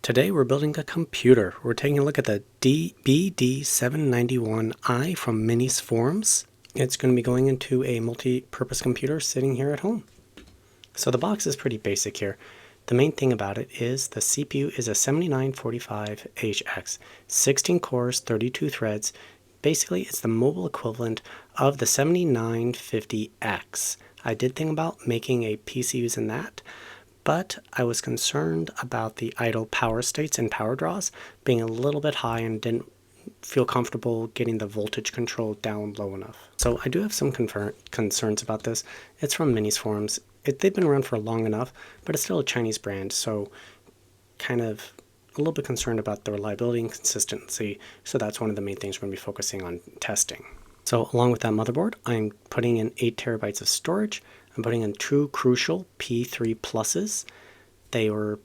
Today we're building a computer. We're taking a look at the BD791i from MinisForum. It's going to be going into a multi-purpose computer sitting here at home. So the box is pretty basic here. The main thing about it is the CPU is a 7945HX, 16 cores, 32 threads. Basically, it's the mobile equivalent of the 7950X. I did think about making a PC using that, but I was concerned about the idle power states and power draws being a little bit high and didn't feel comfortable getting the voltage control down low enough. So I do have some concerns about this. It's from MinisForum. They've been around for long enough, but it's still a Chinese brand, so kind of a little bit concerned about the reliability and consistency. So that's one of the main things we're going to be focusing on testing. So along with that motherboard, I'm putting in 8 terabytes of storage. I'm putting in 2 Crucial P3 Pluses. They were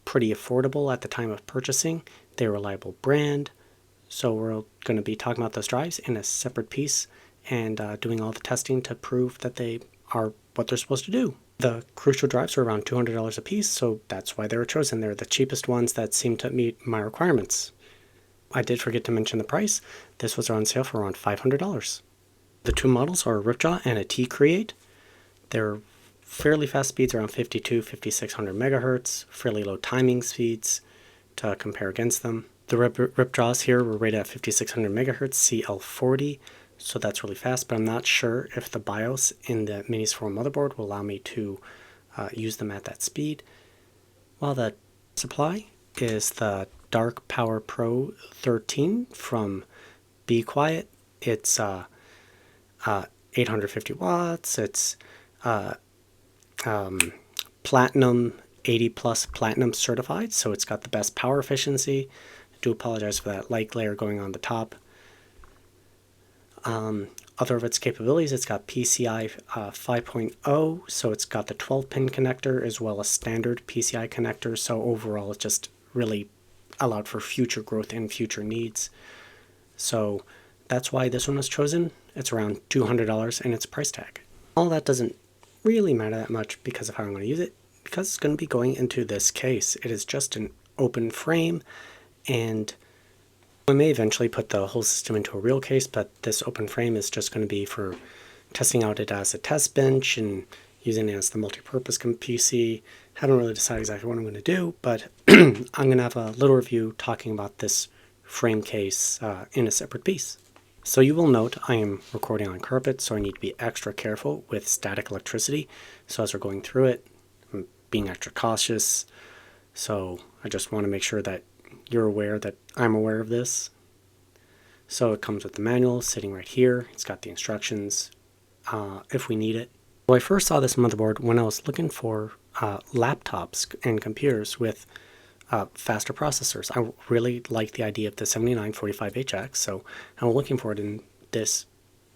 pretty affordable at the time of purchasing. They're a reliable brand. So we're going to be talking about those drives in a separate piece and doing all the testing to prove that they are what they're supposed to do. The Crucial drives are around $200 a piece, so that's why they were chosen. They're the cheapest ones that seem to meet my requirements. I did forget to mention the price. This was on sale for around $500. The two models are a Ripjaw and a T-Create. They're fairly fast speeds, around 5600 megahertz, fairly low timing speeds to compare against them. The Ripjaws here were rated at 5600 megahertz CL40, so that's really fast, but I'm not sure if the BIOS in the MinisForum motherboard will allow me to use them at that speed. While the supply is the Dark Power Pro 13 from Be Quiet. It's 850 watts. It's platinum, 80 plus platinum certified, so it's got the best power efficiency. I do apologize for that light glare going on the top. Other of its capabilities, it's got PCI 5.0, so it's got the 12-pin connector as well as standard PCI connectors, so overall it's just really allowed for future growth and future needs. So that's why this one was chosen. It's around $200 in its price tag. All that doesn't really matter that much because of how I'm going to use it, because it's going to be going into this case. It is just an open frame, and we may eventually put the whole system into a real case, but this open frame is just going to be for testing out it as a test bench and using it as the multi-purpose PC. Haven't really decided exactly what I'm going to do, but I'm going to have a little review talking about this frame case in a separate piece. So you will note I am recording on carpet, so I need to be extra careful with static electricity. So as we're going through it, I'm being extra cautious. So I just want to make sure that you're aware that I'm aware of this. So it comes with the manual sitting right here. It's got the instructions if we need it. So I first saw this motherboard when I was looking for laptops and computers with faster processors. I really like the idea of the 7945HX, so I'm looking for it, and this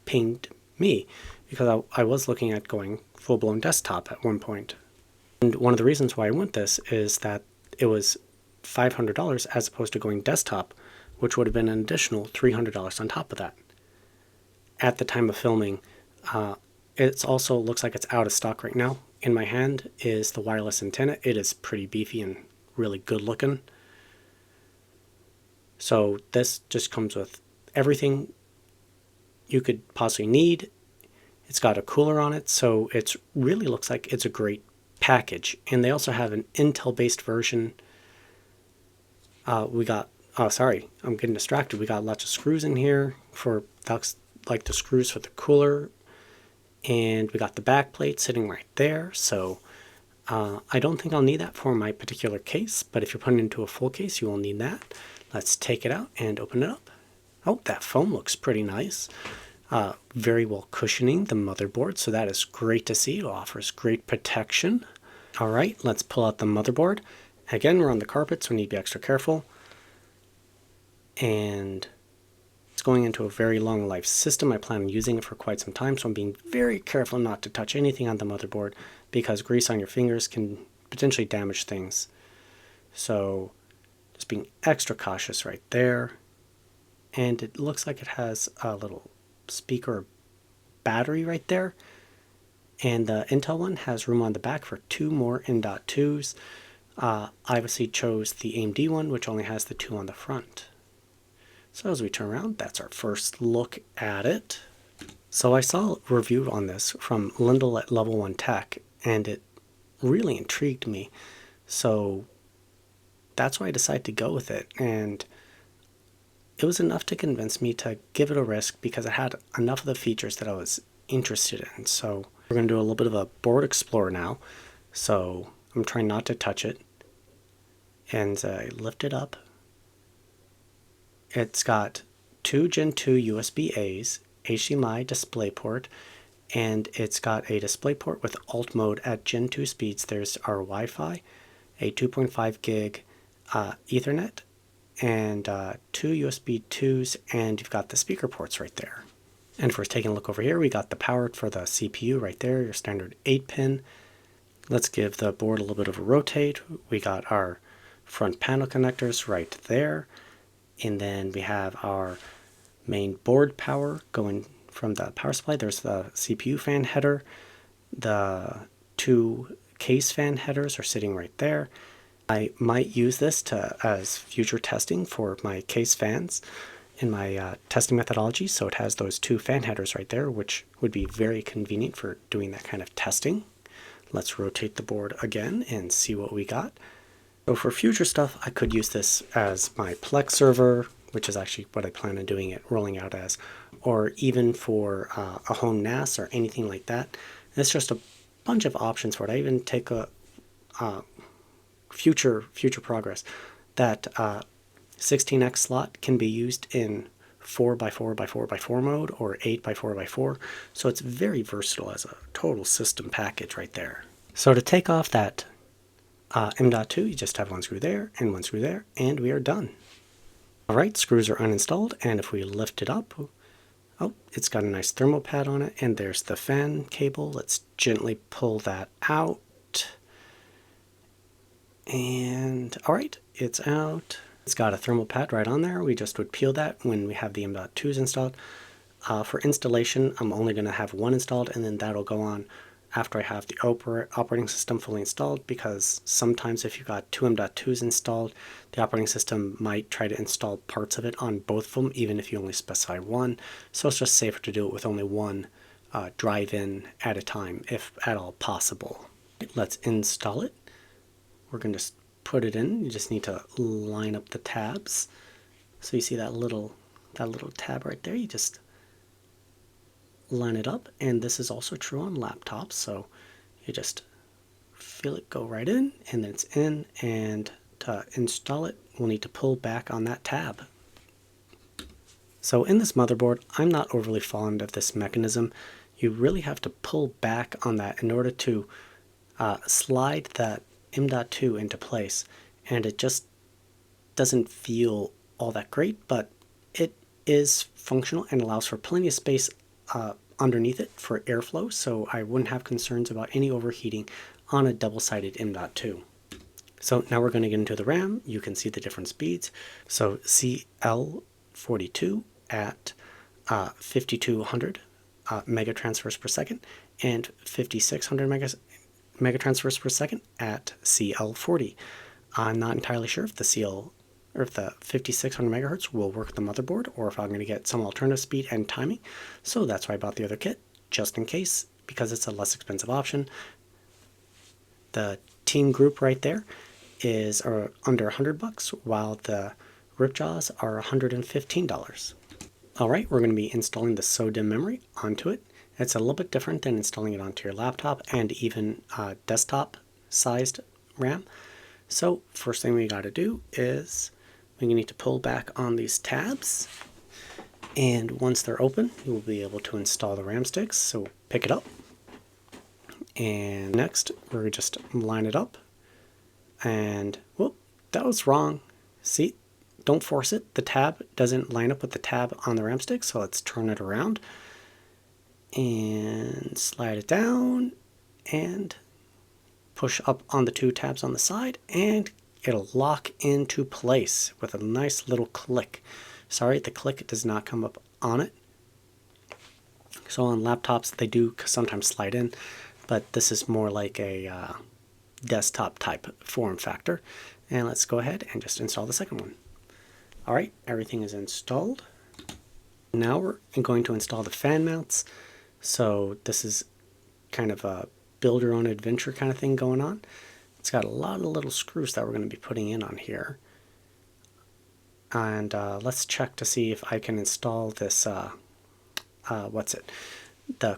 pinged me because I was looking at going full-blown desktop at one point. And one of the reasons why I want this is that it was $500 as opposed to going desktop, which would have been an additional $300 on top of that. At the time of filming, it also looks like it's out of stock right now. In my hand is the wireless antenna. It is pretty beefy and really good looking. So this just comes with everything you could possibly need. It's got a cooler on it, so it really looks like it's a great package. And they also have an Intel-based version. We got, oh sorry, I'm getting distracted. We got lots of screws in here for, that's like the screws for the cooler. And we got the back plate sitting right there. So I don't think I'll need that for my particular case, but if you're putting it into a full case, you will need that. Let's take it out and open it up. Oh, that foam looks pretty nice. Very well cushioning the motherboard, so that is great to see. It offers great protection. All right, let's pull out the motherboard. Again, we're on the carpet, so we need to be extra careful. And it's going into a very long life system. I plan on using it for quite some time, so I'm being very careful not to touch anything on the motherboard because grease on your fingers can potentially damage things. So just being extra cautious right there. And it looks like it has a little speaker battery right there. And the Intel one has room on the back for 2 more M.2s. I obviously chose the AMD one, which only has the 2 on the front. So as we turn around, that's our first look at it. So I saw a review on this from Lindell at Level 1 Tech, and it really intrigued me. So that's why I decided to go with it. And it was enough to convince me to give it a risk because it had enough of the features that I was interested in. So we're going to do a little bit of a board explorer now. So I'm trying not to touch it. And I lift it up. It's got 2 Gen 2 USB-A's, HDMI DisplayPort, and it's got a DisplayPort with alt mode at Gen 2 speeds. There's our Wi-Fi, a 2.5 gig Ethernet, and 2 USB 2s, and you've got the speaker ports right there. And if we're taking a look over here, we got the power for the CPU right there, your standard 8-pin. Let's give the board a little bit of a rotate. We got our front panel connectors right there. And then we have our main board power going from the power supply. There's the CPU fan header. The 2 case fan headers are sitting right there. I might use this as future testing for my case fans in my testing methodology. So it has those 2 fan headers right there, which would be very convenient for doing that kind of testing. Let's rotate the board again and see what we got. So for future stuff, I could use this as my Plex server, which is actually what I plan on doing it, rolling out as, or even for a home NAS or anything like that. And it's just a bunch of options for it. I even take a future progress that 16x slot can be used in 4x4x4x4 mode or 8x4x4. So it's very versatile as a total system package right there. So to take off that M.2, you just have 1 screw there and 1 screw there, and we are done. Alright, screws are uninstalled, and if we lift it up, oh, it's got a nice thermal pad on it, and there's the fan cable. Let's gently pull that out. And alright, it's out. It's got a thermal pad right on there. We just would peel that when we have the M.2s installed. For installation, I'm only going to have 1 installed, and then that'll go on after I have the operating system fully installed, because sometimes if you've got 2 M.2s installed, the operating system might try to install parts of it on both of them, even if you only specify 1. So it's just safer to do it with only 1 drive-in at a time, if at all possible. Let's install it. We're going to put it in. You just need to line up the tabs. So you see that little tab right there. You just line it up, and this is also true on laptops. So you just feel it go right in, and then it's in. And to install it, we'll need to pull back on that tab. So in this motherboard, I'm not overly fond of this mechanism. You really have to pull back on that in order to slide that M.2 into place, and it just doesn't feel all that great, but it is functional and allows for plenty of space underneath it for airflow, so I wouldn't have concerns about any overheating on a double-sided M.2. So now we're going to get into the RAM. You can see the different speeds. So CL42 at 5200 megatransfers per second, and 5600 megatransfers per second at CL40. I'm not entirely sure if the 5600 megahertz will work with the motherboard, or if I'm going to get some alternative speed and timing. So that's why I bought the other kit, just in case, because it's a less expensive option. The team group right there is under $100, while the Ripjaws are $115. All right, we're going to be installing the SODIMM memory onto it. It's a little bit different than installing it onto your laptop and even desktop-sized RAM. So first thing we got to do is we need to pull back on these tabs, and once they're open, you will be able to install the RAM sticks. So pick it up, and next we're going to just line it up, and whoop, that was wrong. See, don't force it. The tab doesn't line up with the tab on the RAM stick, so let's turn it around and slide it down and push up on the 2 tabs on the side, and it'll lock into place with a nice little click. Sorry, the click does not come up on it. So on laptops, they do sometimes slide in, but this is more like a desktop type form factor. And let's go ahead and just install the second one. All right, everything is installed. Now we're going to install the fan mounts. So this is kind of a build your own adventure kind of thing going on. It's got a lot of little screws that we're going to be putting in on here. And let's check to see if I can install this, the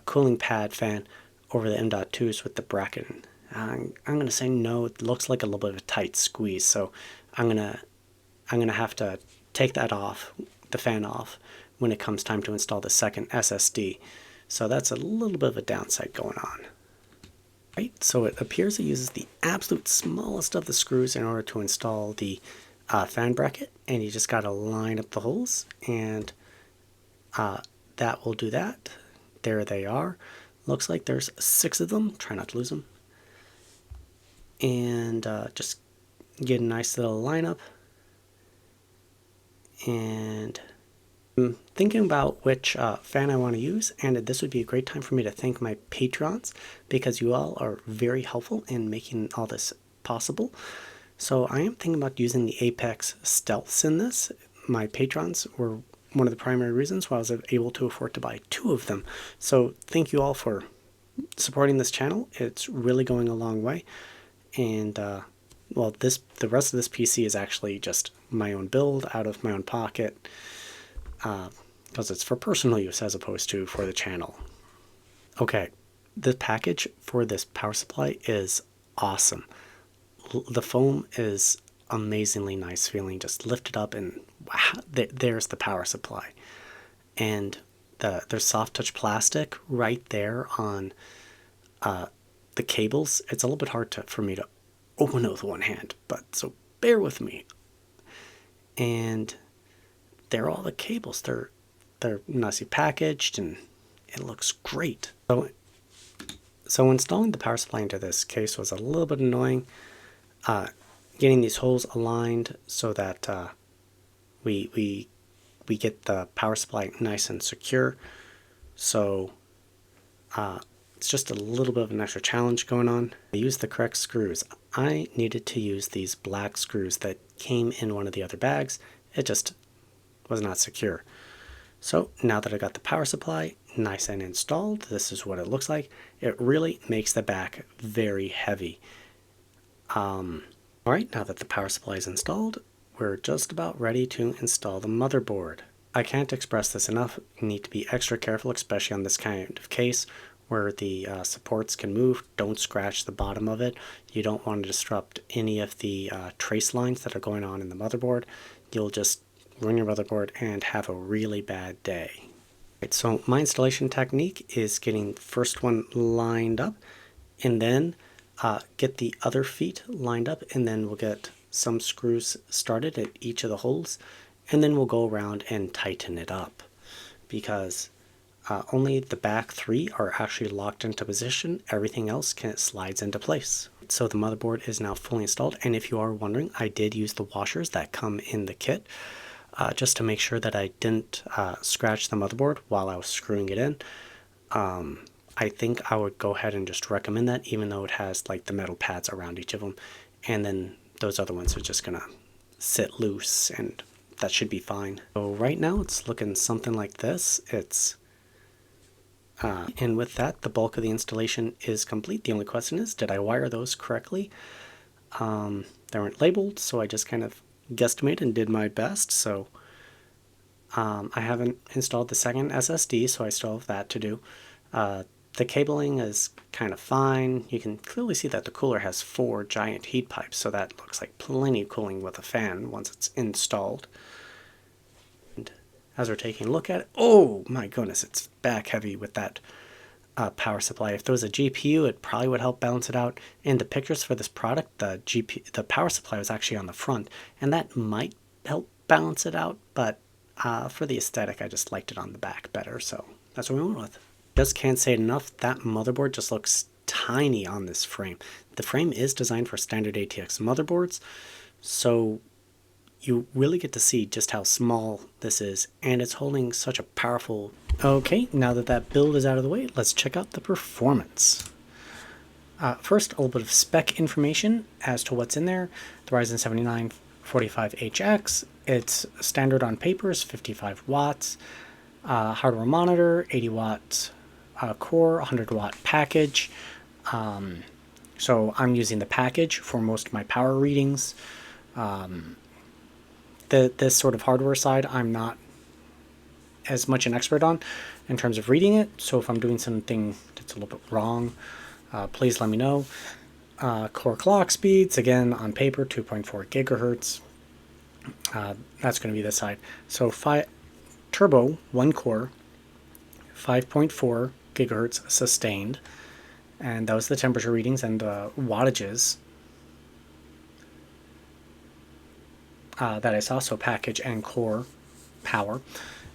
cooling pad fan over the M.2s with the bracket. I'm going to say no, it looks like a little bit of a tight squeeze, so I'm going to have to take that off, the fan off, when it comes time to install the second SSD. So that's a little bit of a downside going on. Right, so it appears it uses the absolute smallest of the screws in order to install the fan bracket, and you just got to line up the holes, and that will do that. There they are. Looks like there's 6 of them. Try not to lose them. And just get a nice little lineup. And I'm thinking about which fan I want to use, and this would be a great time for me to thank my patrons, because you all are very helpful in making all this possible. So I am thinking about using the Apex Stealths in this. My patrons were one of the primary reasons why I was able to afford to buy 2 of them. So thank you all for supporting this channel. It's really going a long way. And well, the rest of this PC is actually just my own build out of my own pocket, because it's for personal use as opposed to for the channel. Okay, the package for this power supply is awesome. The foam is amazingly nice feeling. Just lift it up and wow, there's the power supply. And there's soft touch plastic right there on the cables. It's a little bit hard for me to open it with one hand, but so bear with me. And there are all the cables. They're nicely packaged and it looks great. So installing the power supply into this case was a little bit annoying. Getting these holes aligned so that we get the power supply nice and secure. So it's just a little bit of an extra challenge going on. I used the correct screws. I needed to use these black screws that came in one of the other bags. It just was not secure. So now that I got the power supply nice and installed, this is what it looks like. It really makes the back very heavy. Alright, now that the power supply is installed, we're just about ready to install the motherboard. I can't express this enough. You need to be extra careful, especially on this kind of case where the supports can move. Don't scratch the bottom of it. You don't want to disrupt any of the trace lines that are going on in the motherboard. You'll just ruin your motherboard and have a really bad day. Right, so my installation technique is getting first one lined up, and then get the other feet lined up, and then we'll get some screws started at each of the holes, and then we'll go around and tighten it up, because only the back 3 are actually locked into position. Everything else slides into place. So the motherboard is now fully installed, and if you are wondering, I did use the washers that come in the kit just to make sure that I didn't scratch the motherboard while I was screwing it in. I think I would go ahead and just recommend that, even though it has like the metal pads around each of them, and then those other ones are just gonna sit loose, and that should be fine. So right now it's looking something like this. And with that, the bulk of the installation is complete. The only question is, did I wire those correctly? They weren't labeled, so I just kind of guesstimated and did my best. So I haven't installed the second SSD, so I still have that to do. The cabling is kind of fine. You can clearly see that the cooler has 4 giant heat pipes, so that looks like plenty of cooling with a fan once it's installed. And as we're taking a look at it, oh my goodness, it's back heavy with that power supply. If there was a GPU, it probably would help balance it out. In the pictures for this product, the power supply was actually on the front, and that might help balance it out, but for the aesthetic, I just liked it on the back better, so that's what we went with. Just can't say it enough, that motherboard just looks tiny on this frame. The frame is designed for standard ATX motherboards, so you really get to see just how small this is, and it's holding such a powerful... Okay, now that that build is out of the way, let's check out the performance. First, a little bit of spec information as to what's in there. The Ryzen 7945HX, it's standard on paper, is 55 watts. Hardware monitor, 80 watts core, 100 watt package. So I'm using the package for most of my power readings. This sort of hardware side, I'm not as much an expert on in terms of reading it. So if I'm doing something that's a little bit wrong, please let me know. Core clock speeds, again, on paper, 2.4 gigahertz. That's going to be this side. So turbo, 1 core, 5.4 gigahertz sustained. And that was the temperature readings and the wattages that I saw. So package and core power.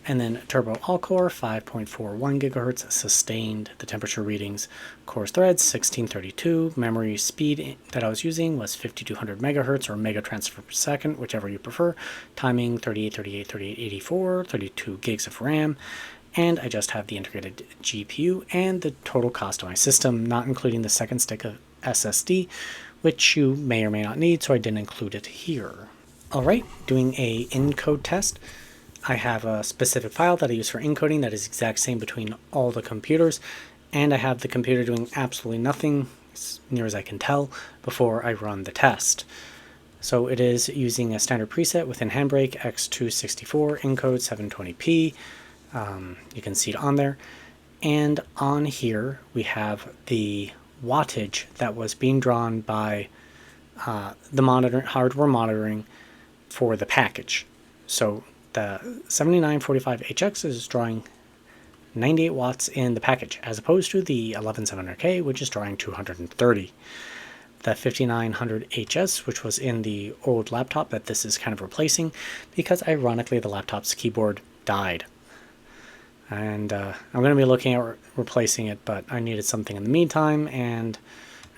And then turbo all-core, 5.41 gigahertz, sustained the temperature readings. Core threads, 1632. Memory speed that I was using was 5200 megahertz or mega transfer per second, whichever you prefer. Timing, 3838, 3884, 32 gigs of RAM. And I just have the integrated GPU and the total cost of my system, not including the second stick of SSD, which you may or may not need, so I didn't include it here. All right, doing a encode test. I have a specific file that I use for encoding that is exact same between all the computers, and I have the computer doing absolutely nothing, as near as I can tell, before I run the test. So it is using a standard preset within Handbrake X264 encode 720p. You can see it on there. And on here we have the wattage that was being drawn by the hardware monitoring for the package. So the 7945HX is drawing 98 watts in the package, as opposed to the 11700K, which is drawing 230. The 5900HS, which was in the old laptop that this is kind of replacing, because ironically the laptop's keyboard died. And I'm going to be looking at replacing it, but I needed something in the meantime, and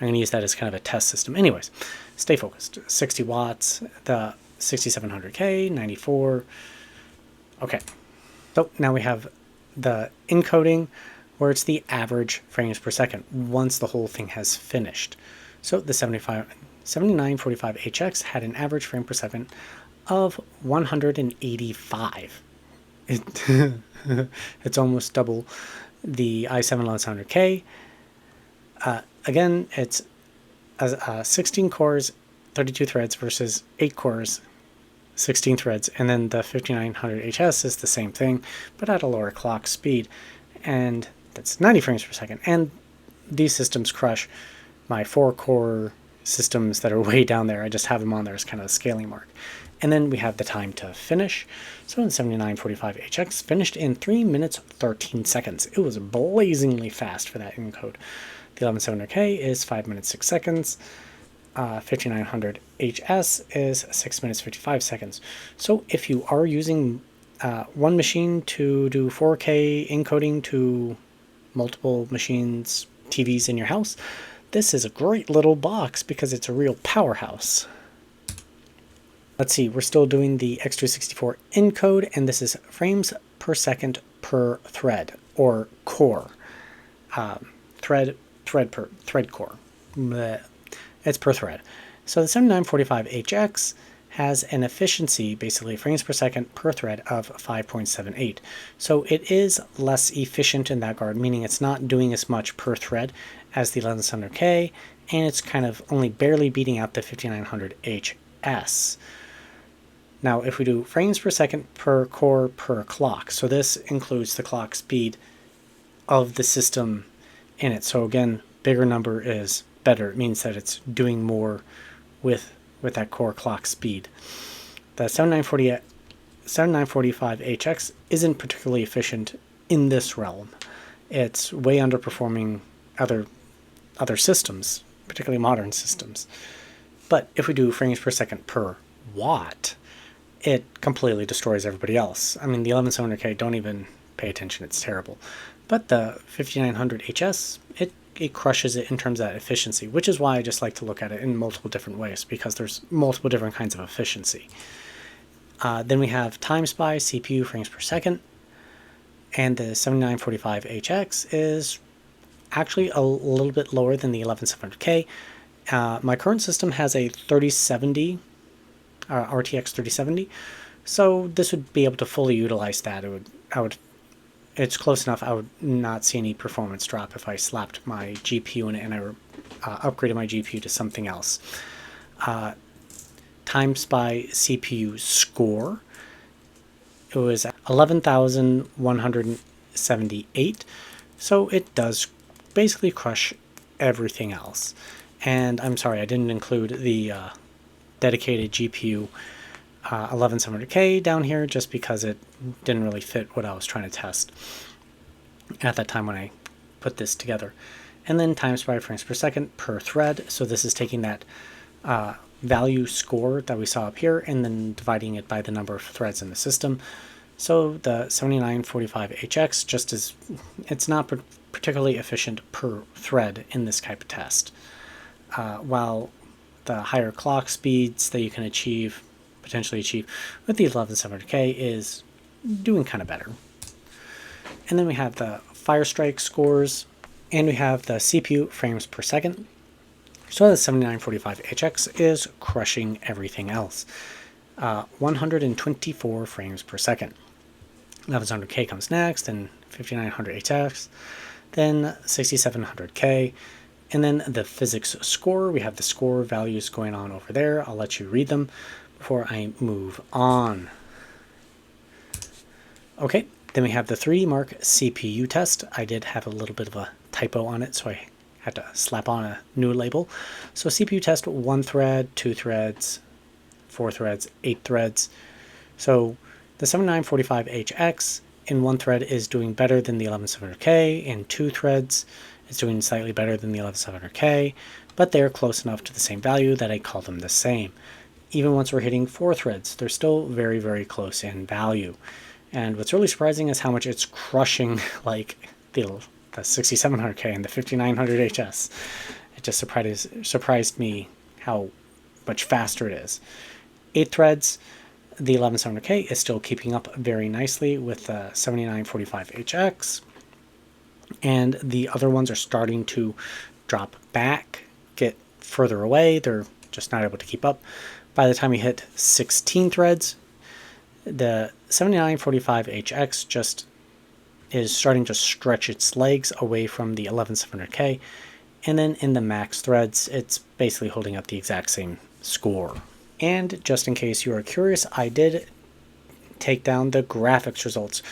I'm going to use that as kind of a test system. Anyways, stay focused. 60 watts, the 6700K, 94. Okay, so now we have the encoding where it's the average frames per second once the whole thing has finished. So the 7945HX had an average frame per second of 185. It's almost double the i7-11700K. Again, it's 16 cores, 32 threads versus 8 cores, 16 threads, and then the 5900HS is the same thing, but at a lower clock speed, and that's 90 frames per second. And these systems crush my 4-core systems that are way down there. I just have them on there as kind of a scaling mark. And then we have the time to finish. So in 7945HX finished in 3 minutes 13 seconds. It was blazingly fast for that encode. The 11700K is 5 minutes 6 seconds. 5900HS is 6 minutes 55 seconds. So if you are using one machine to do 4K encoding to multiple machines, TVs in your house, this is a great little box because it's a real powerhouse. Let's see, we're still doing the X264 encode, and this is frames per second per thread, or core. Thread core. Blech. It's per thread. So the 7945HX has an efficiency, basically frames per second per thread, of 5.78. So it is less efficient in that regard, meaning it's not doing as much per thread as the 11700K, and it's kind of only barely beating out the 5900HS. Now, if we do frames per second per core per clock, so this includes the clock speed of the system in it. So again, bigger number is better. It means that it's doing more with that core clock speed. The 7945HX isn't particularly efficient in this realm. It's way underperforming other systems, particularly modern systems. But if we do frames per second per watt, it completely destroys everybody else. I mean, the 11700K, don't even pay attention, it's terrible. But the 5900HS, it crushes it in terms of that efficiency, which is why I just like to look at it in multiple different ways, because there's multiple different kinds of efficiency. Then we have times by CPU frames per second, and the 7945HX is actually a little bit lower than the 11700K. My current system has a 3070, RTX 3070, so this would be able to fully utilize that. It's close enough. I would not see any performance drop if I slapped my GPU in it and I upgraded my GPU to something else. Times by CPU score, it was 11,178, so it does basically crush everything else. And I'm sorry, I didn't include the dedicated GPU 11700K down here just because it didn't really fit what I was trying to test at that time when I put this together. And then times by frames per second per thread. So this is taking that value score that we saw up here and then dividing it by the number of threads in the system. So the 7945HX just is, it's not particularly efficient per thread in this type of test. While the higher clock speeds that you can potentially achieve with the 11700K is doing kind of better. And then we have the Firestrike scores, and we have the CPU frames per second. So the 7945HX is crushing everything else. 124 frames per second. 11700K comes next, and 5900HX, then 6700K, and then the physics score. We have the score values going on over there. I'll let you read them before I move on. Okay, then we have the 3D Mark CPU test. I did have a little bit of a typo on it, so I had to slap on a new label. So CPU test, 1 thread, 2 threads, 4 threads, 8 threads. So the 7945HX in 1 thread is doing better than the 11700K. In 2 threads, it's doing slightly better than the 11700K, but they're close enough to the same value that I call them the same. Even once we're hitting 4 threads, they're still very, very close in value. And what's really surprising is how much it's crushing like the 6700K and the 5900HS. It just surprised me how much faster it is. 8 threads, the 11700K is still keeping up very nicely with the 7945HX. And the other ones are starting to drop back, get further away. They're just not able to keep up. By the time we hit 16 threads, the 7945HX just is starting to stretch its legs away from the 11700K. And then in the max threads, it's basically holding up the exact same score. And just in case you are curious, I did take down the graphics results.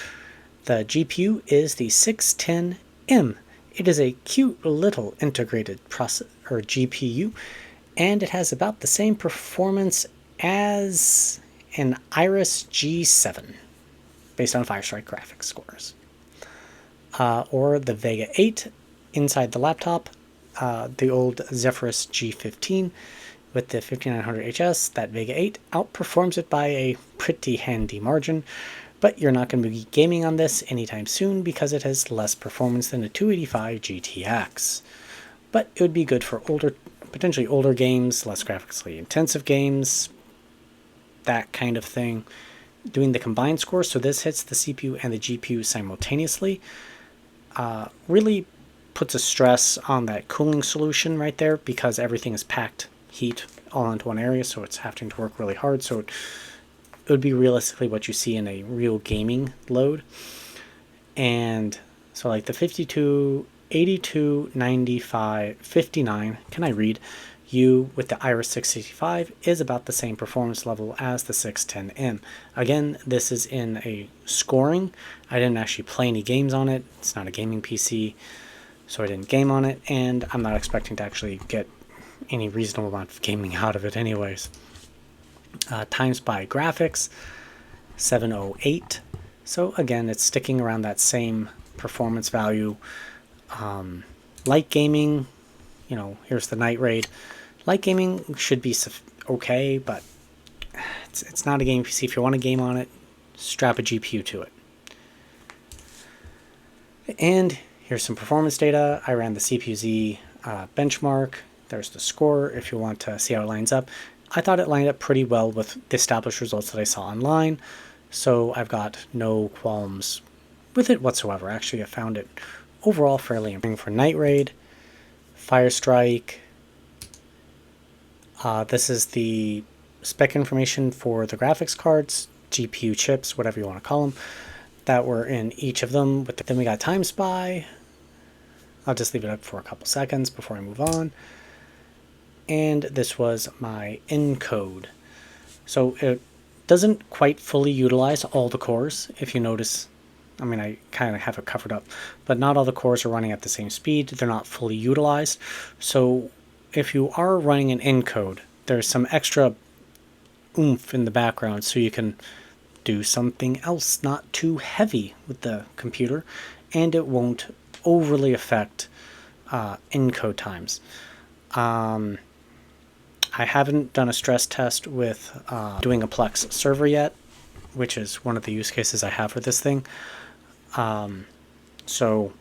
The GPU is the 610M. It is a cute little integrated GPU, and it has about the same performance as an Iris G7 based on Firestrike graphics scores. Or the Vega 8 inside the laptop, the old Zephyrus G15 with the 5900HS. That Vega 8 outperforms it by a pretty handy margin, but you're not going to be gaming on this anytime soon because it has less performance than a 285 GTX. But it would be good for potentially older games, less graphically intensive games, that kind of thing. Doing the combined score, so this hits the CPU and the GPU simultaneously, really puts a stress on that cooling solution right there because everything is packed heat all into one area, so it's having to work really hard. So it would be realistically what you see in a real gaming load. And so like the 52, 82, 95, 59, can I read? U with the Iris 665 is about the same performance level as the 610M. Again, this is in a scoring. I didn't actually play any games on it. It's not a gaming PC, so I didn't game on it, and I'm not expecting to actually get any reasonable amount of gaming out of it anyways. Times by graphics, 708. So again, it's sticking around that same performance value. Light gaming, here's the night raid. Light gaming should be okay, but it's not a gaming PC. If you want to game on it, strap a GPU to it. And here's some performance data. I ran the CPU-Z benchmark. There's the score if you want to see how it lines up. I thought it lined up pretty well with the established results that I saw online, so I've got no qualms with it whatsoever. Actually, I found it overall fairly improving for Night Raid, Fire Strike. This is the spec information for the graphics cards, GPU chips, whatever you want to call them, that were in each of them. Then we got Time Spy. I'll just leave it up for a couple seconds before I move on. And this was my encode. So it doesn't quite fully utilize all the cores. If you notice, I mean, I kind of have it covered up, but not all the cores are running at the same speed. They're not fully utilized. So if you are running an encode, there's some extra oomph in the background so you can do something else not too heavy with the computer, and it won't overly affect encode times. I haven't done a stress test with doing a Plex server yet, which is one of the use cases I have for this thing. So,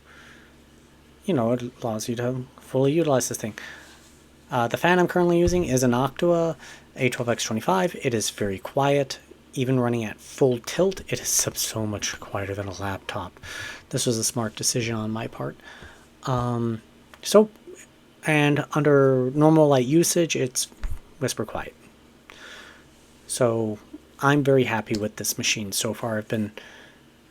you know, it allows you to fully utilize this thing. The fan I'm currently using is an Octua A12X25. It is very quiet. Even running at full tilt, it is so much quieter than a laptop. This was a smart decision on my part. And under normal light usage, it's whisper quiet. So I'm very happy with this machine so far.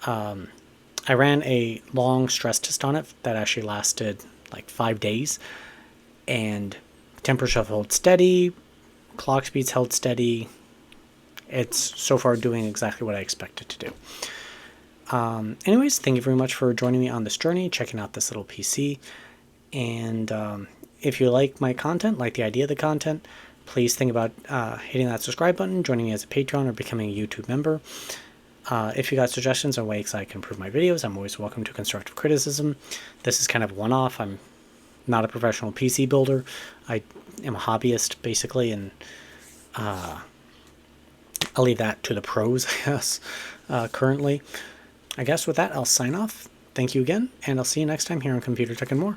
I ran a long stress test on it that actually lasted like 5 days, and temperature held steady, clock speeds held steady. It's so far doing exactly what I expected to do. Anyways, thank you very much for joining me on this journey, checking out this little PC. And if you like my content, like the idea of the content, please think about hitting that subscribe button, joining me as a Patreon, or becoming a YouTube member. If you got suggestions on ways I can improve my videos, I'm always welcome to constructive criticism. This is kind of one-off. I'm not a professional PC builder. I am a hobbyist, basically, and I'll leave that to the pros, I guess, currently. I guess with that, I'll sign off. Thank you again, and I'll see you next time here on Computer Tech and More.